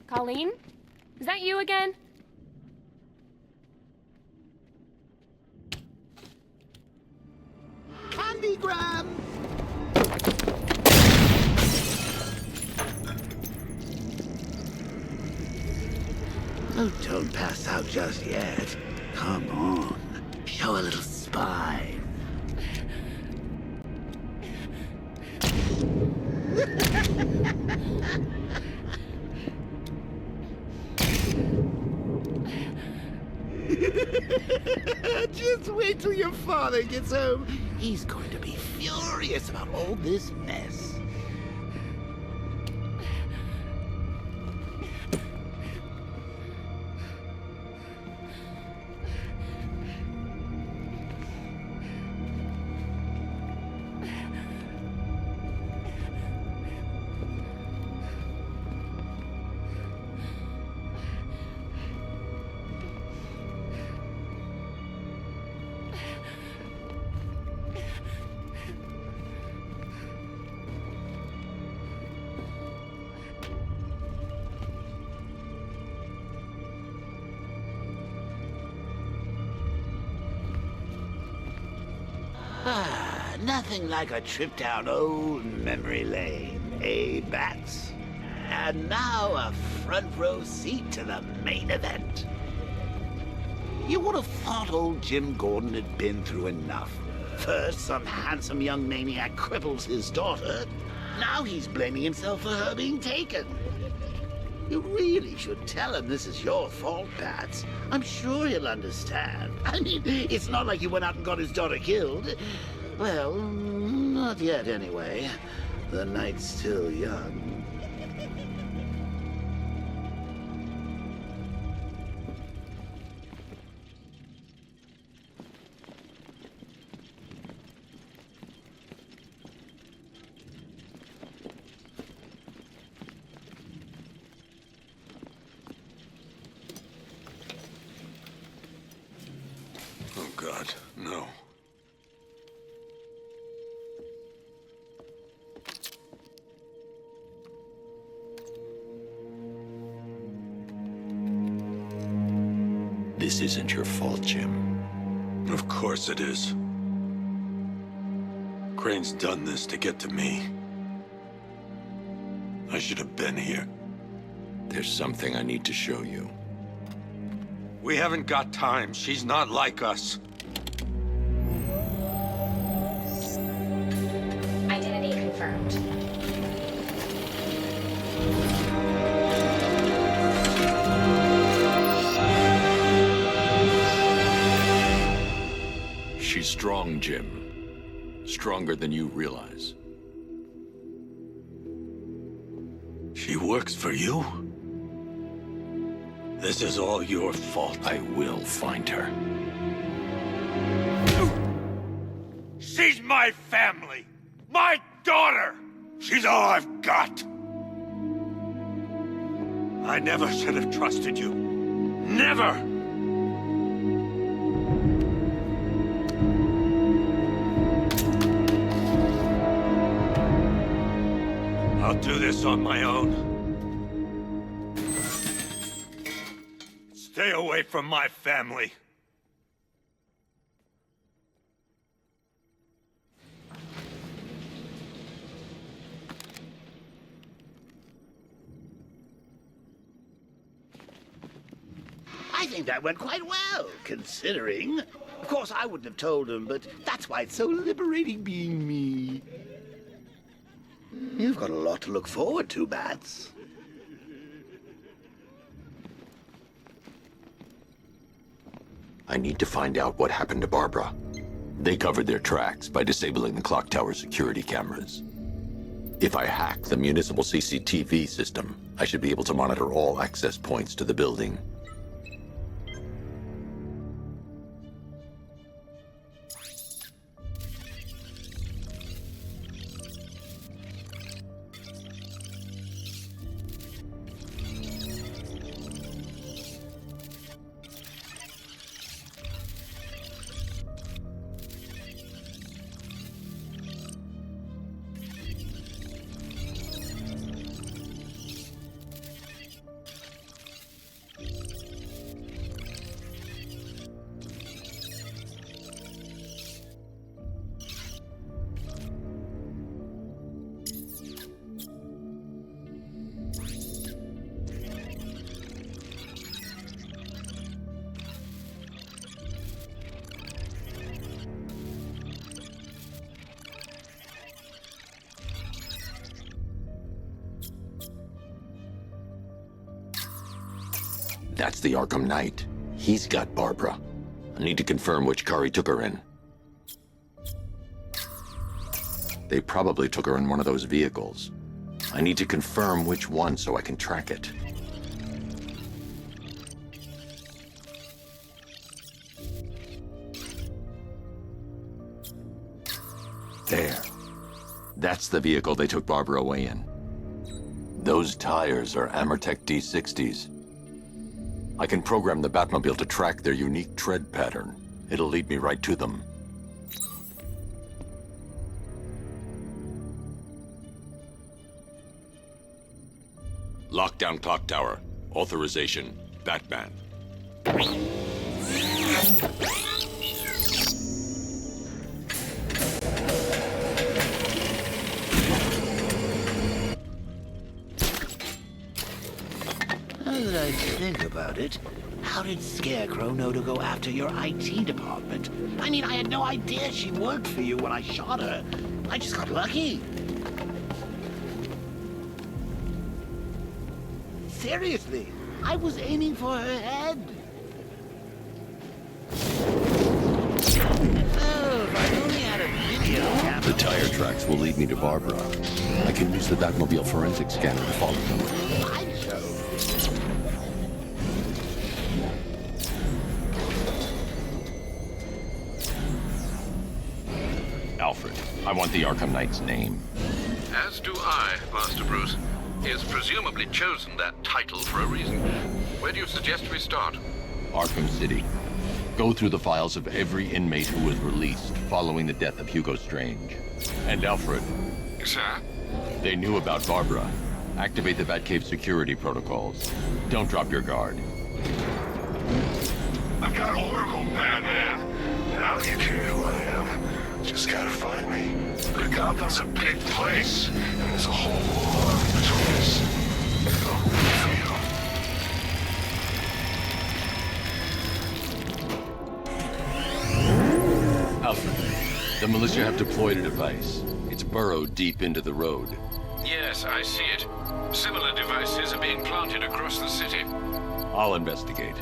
Colleen? Is that you again? Candygram! Oh, don't pass out just yet. Come on. Show a little spine. Just wait till your father gets home. He's going to be furious about all this mess. Nothing like a trip down old memory lane, eh, Bats? And now a front row seat to the main event. You would have thought old Jim Gordon had been through enough. First, some handsome young maniac cripples his daughter. Now he's blaming himself for her being taken. You really should tell him this is your fault, Bats. I'm sure he'll understand. I mean, it's not like you went out and got his daughter killed. Well, not yet anyway. The night's still young. Oh, God, no. This isn't your fault, Jim. Of course it is. Crane's done this to get to me. I should have been here. There's something I need to show you. We haven't got time. She's not like us. Identity confirmed. She's strong, Jim. Stronger than you realize. She works for you? This is all your fault. I will find her. She's my family! My daughter! She's all I've got! I never should have trusted you. Never! I'll do this on my own. Stay away from my family. I think that went quite well, considering. Of course, I wouldn't have told him, but that's why it's so liberating being me. You've got a lot to look forward to, Bats. I need to find out what happened to Barbara. They covered their tracks by disabling the clock tower security cameras. If I hack the municipal CCTV system, I should be able to monitor all access points to the building. That's the Arkham Knight. He's got Barbara. I need to confirm which car he took her in. They probably took her in one of those vehicles. I need to confirm which one so I can track it. There. That's the vehicle they took Barbara away in. Those tires are Amertech D60s. I can program the Batmobile to track their unique tread pattern. It'll lead me right to them. Lockdown clock tower. Authorization. Batman. Now that I think about it, how did Scarecrow know to go after your IT department? I mean, I had no idea she worked for you when I shot her. I just got lucky. Seriously, I was aiming for her head. Oh, if I only had a video camera. The tire tracks will lead me to Barbara. I can use the Batmobile Forensics Scanner to follow them. Sideshow. Alfred, I want the Arkham Knight's name. As do I, Master Bruce. He has presumably chosen that title for a reason. Where do you suggest we start? Arkham City. Go through the files of every inmate who was released following the death of Hugo Strange. And Alfred, Sir? they knew about Barbara. Activate the Batcave security protocols. Don't drop your guard. I've got Oracle, Batman. Now you care who I am. Just gotta find me. But Gotham's a big place, and there's a whole lot between us. I'll wait for you. Alfred, the militia have deployed a device. It's burrowed deep into the road. Yes, I see it. Similar devices are being planted across the city. I'll investigate.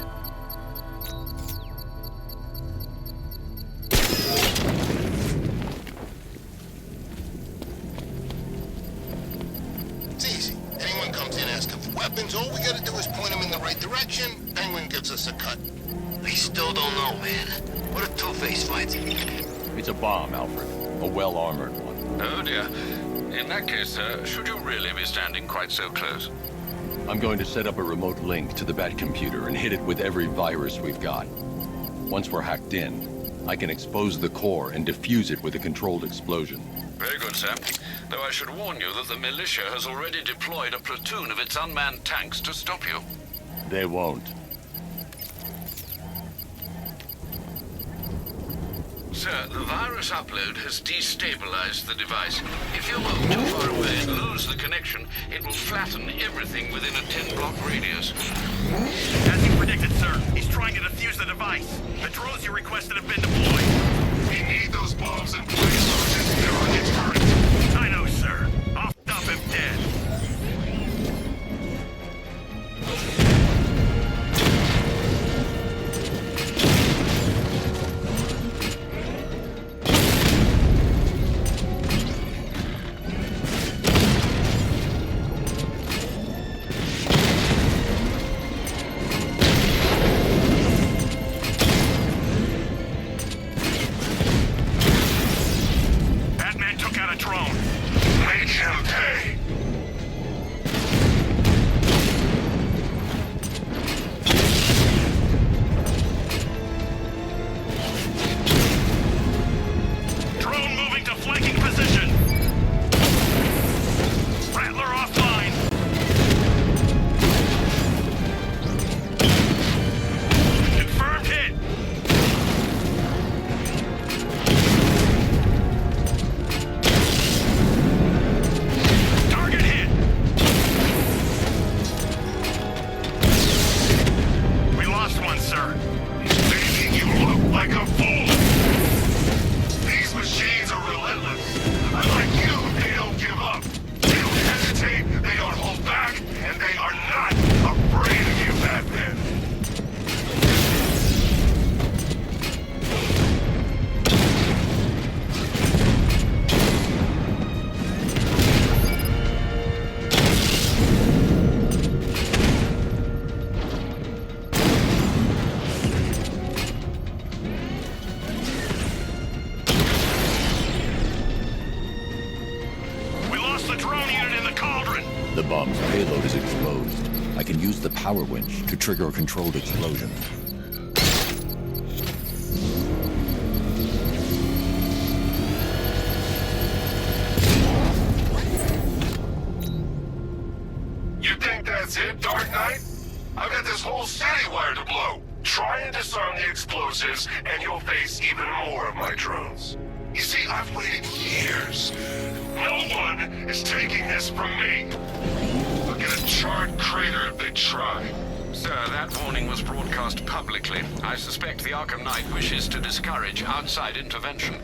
It's easy. Anyone comes in asking for weapons, all we gotta do is point them in the right direction. Penguin gives us a cut. We still don't know, man. What if Two-Face finds it? It's a bomb, Alfred. A well-armored one. Oh dear. In that case, sir, should you really be standing quite so close? I'm going to set up a remote link to the Bat computer and hit it with every virus we've got. Once we're hacked in, I can expose the core and defuse it with a controlled explosion. Very good, sir. Though I should warn you that the militia has already deployed a platoon of its unmanned tanks to stop you. They won't. Sir, the virus upload has destabilized the device. If you move too far away and lose the connection, it will flatten everything within a 10-block radius. As you predicted, sir, he's trying to defuse the device. The drones you requested have been deployed. We need those bombs in place, Sergeant. They're on its turret. I know, sir. I'll stop him dead. can use the power winch to trigger a controlled explosion. You think that's it, Dark Knight? I've got this whole city wired to blow. Try and disarm the explosives, and you'll face even more of my drones. You see, I've waited years. No one is taking this from me. I'll get a charred crater if they try. Sir, that warning was broadcast publicly. I suspect the Arkham Knight wishes to discourage outside intervention.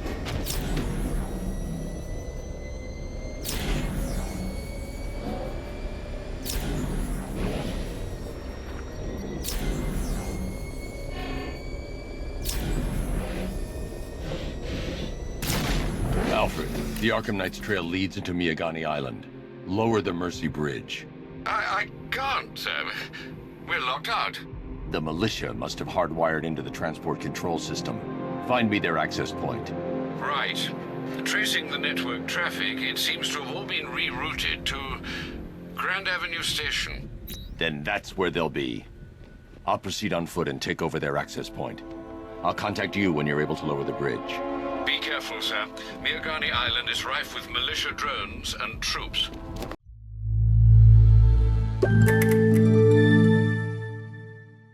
Alfred, the Arkham Knight's trail leads into Miagani Island. Lower the Mercy Bridge. I can't, sir. We're locked out. The militia must have hardwired into the transport control system. Find me their access point. Right. Tracing the network traffic, it seems to have all been rerouted to Grand Avenue Station. Then that's where they'll be. I'll proceed on foot and take over their access point. I'll contact you when you're able to lower the bridge. Be careful, sir. Miagani Island is rife with militia drones and troops.